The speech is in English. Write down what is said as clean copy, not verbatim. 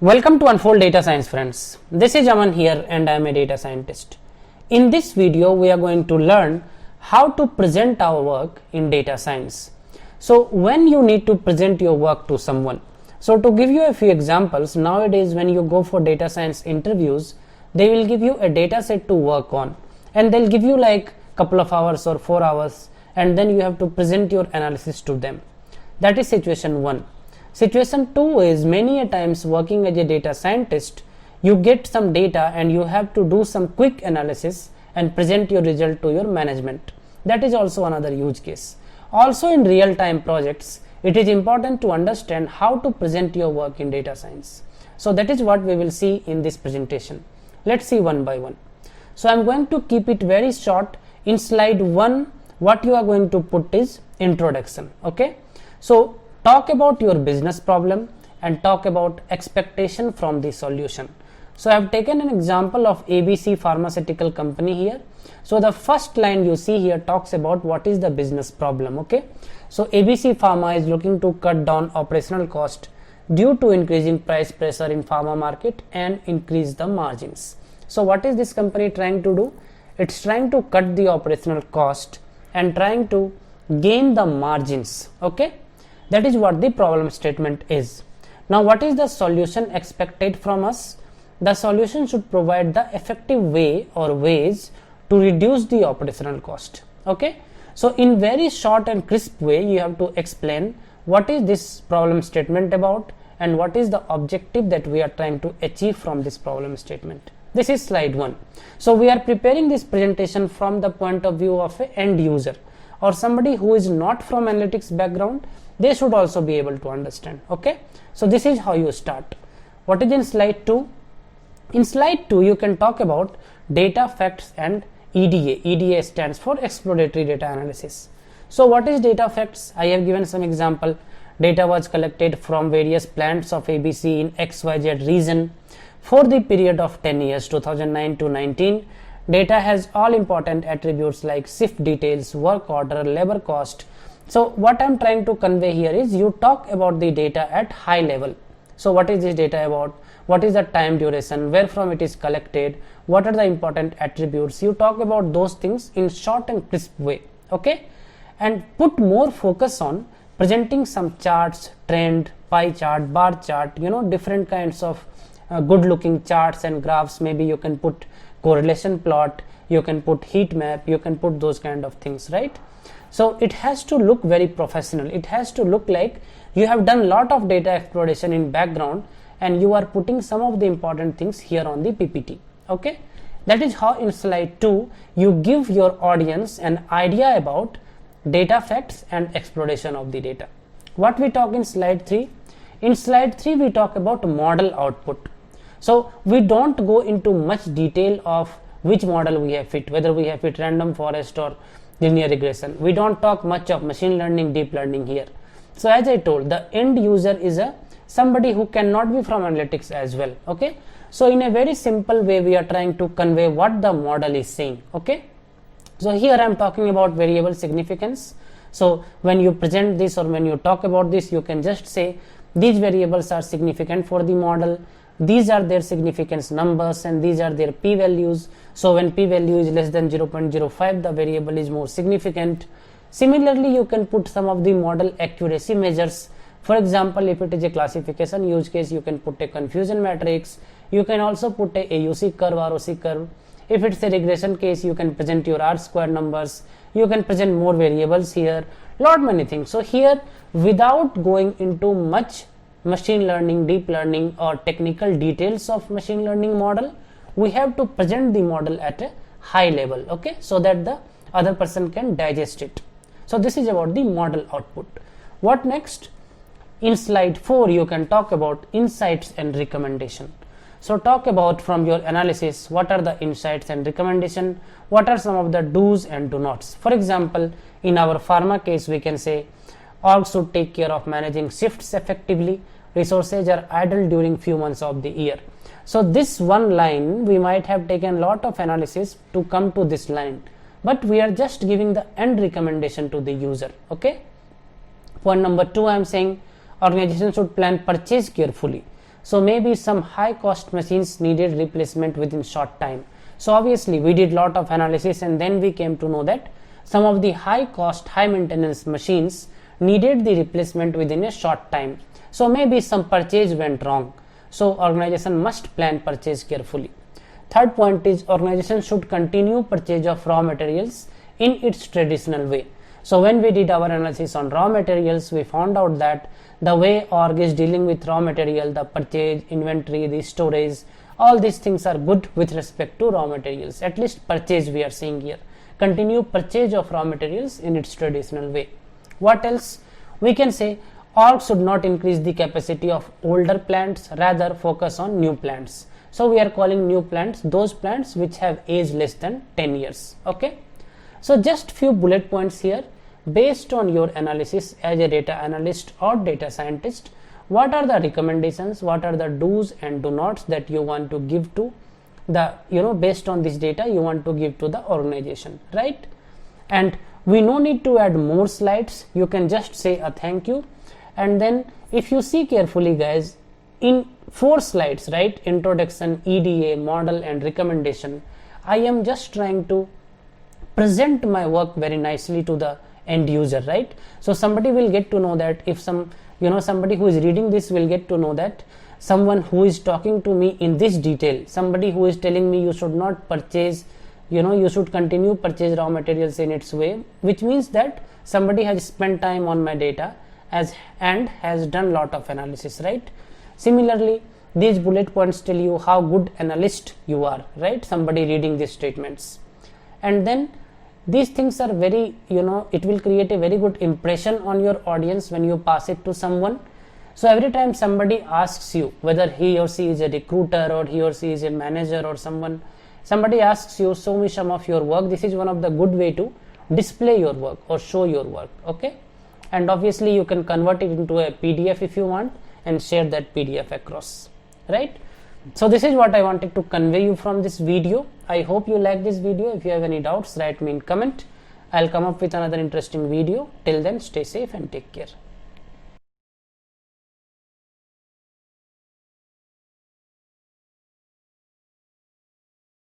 Welcome to Unfold Data Science, friends. This is Aman here and I am a data scientist. In this video, we are going to learn how to present our work in data science. So when you need to present your work to someone. So to give you a few examples, nowadays when you go for data science interviews, they will give you a data set to work on and they'll give you like couple of hours or 4 hours and then you have to present your analysis to them. That is situation 1. Situation 2 is many a times working as a data scientist, you get some data and you have to do some quick analysis and present your result to your management. That is also another use case. Also in real-time projects, it is important to understand how to present your work in data science. So that is what we will see in this presentation. Let's see one by one. So I'm going to keep it very short. In slide 1, what you are going to put is introduction. Okay. So talk about your business problem and talk about expectation from the solution. So I have taken an example of ABC pharmaceutical company here. So the first line you see here talks about what is the business problem. Okay. So ABC Pharma is looking to cut down operational cost due to increasing price pressure in pharma market and increase the margins. So what is this company trying to do? It's trying to cut the operational cost and trying to gain the margins. Okay. That is what the problem statement is. Now what is the solution expected from us? The solution should provide the effective way or ways to reduce the operational cost. Okay. So in very short and crisp way you have to explain what is this problem statement about and what is the objective that we are trying to achieve from this problem statement. This is slide 1. So we are preparing this presentation from the point of view of an end user or somebody who is not from analytics background. They should also be able to understand. Okay. So this is how you start. What is in slide 2? In slide 2 you can talk about data, facts and EDA. EDA stands for exploratory data analysis. So what is data facts? I have given some example. Data was collected from various plants of ABC in XYZ region for the period of 10 years 2009 to 19. Data has all important attributes like shift details, work order, labor cost. So what I'm trying to convey here is you talk about the data at high level. So what is this data about? What is the time duration? Where from it is collected? What are the important attributes? You talk about those things in short and crisp way. Okay. And put more focus on presenting some charts, trend, pie chart, bar chart, different kinds of good looking charts and graphs. Maybe you can put correlation plot, you can put heat map, you can put those kind of things, right? So it has to look very professional. It has to look like you have done lot of data exploration in background and you are putting some of the important things here on the PPT. Okay. That is how in slide 2 you give your audience an idea about data facts and exploration of the data. What we talk in slide 3? In slide 3 we talk about model output. So we don't go into much detail of which model we have fit, whether we have fit random forest or linear regression. We don't talk much of machine learning, deep learning here. So as I told, the end user is somebody who cannot be from analytics as well. Okay. So in a very simple way we are trying to convey what the model is saying. Okay. So here I am talking about variable significance. So when you present this or when you talk about this, you can just say these variables are significant for the model. These are their significance numbers and these are their p-values. So when p-value is less than 0.05, the variable is more significant. Similarly, you can put some of the model accuracy measures. For example, if it is a classification use case, you can put a confusion matrix. You can also put a AUC curve, ROC curve. If it's a regression case, you can present your R-square numbers. You can present more variables here, lot many things. So here, without going into much machine learning, deep learning or technical details of machine learning model, we have to present the model at a high level. Okay. So that the other person can digest it. So this is about the model output. What next? In slide 4 you can talk about insights and recommendation. So talk about from your analysis what are the insights and recommendation, what are some of the do's and do nots. For example, in our pharma case we can say org should take care of managing shifts effectively. Resources are idle during few months of the year. So this one line we might have taken lot of analysis to come to this line, but we are just giving the end recommendation to the user. Okay. Point number 2, I am saying organization should plan purchase carefully. So maybe some high cost machines needed replacement within short time. So obviously we did lot of analysis and then we came to know that some of the high cost, high maintenance machines needed the replacement within a short time. So maybe some purchase went wrong. So organization must plan purchase carefully. Third point is organization should continue purchase of raw materials in its traditional way. So when we did our analysis on raw materials, we found out that the way org is dealing with raw material, the purchase, inventory, the storage, all these things are good with respect to raw materials. At least purchase we are seeing here. Continue purchase of raw materials in its traditional way. What else? We can say org should not increase the capacity of older plants, rather focus on new plants. So we are calling new plants those plants which have age less than 10 years. Okay. So just few bullet points here. Based on your analysis as a data analyst or data scientist, what are the recommendations, what are the do's and do nots that you want to give to the, based on this data you want to give to the organization, right? And we no need to add more slides. You can just say a thank you. And then if you see carefully guys, in 4 slides, right, introduction, EDA, model and recommendation, I am just trying to present my work very nicely to the end user, right? So somebody will get to know that if somebody who is reading this will get to know that someone who is talking to me in this detail, somebody who is telling me you should not purchase, you should continue purchase raw materials in its way, which means that somebody has spent time on my data and has done lot of analysis, right? Similarly, these bullet points tell you how good analyst you are, right? Somebody reading these statements. And then these things are very, it will create a very good impression on your audience when you pass it to someone. So every time somebody asks you whether he or she is a recruiter or he or she is a manager or somebody asks you, show me some of your work, this is one of the good way to display your work or show your work. Okay. And obviously you can convert it into a PDF if you want and share that PDF across, right? So this is what I wanted to convey you from this video. I hope you like this video. If you have any doubts, write me in comment. I'll come up with another interesting video. Till then, stay safe and take care.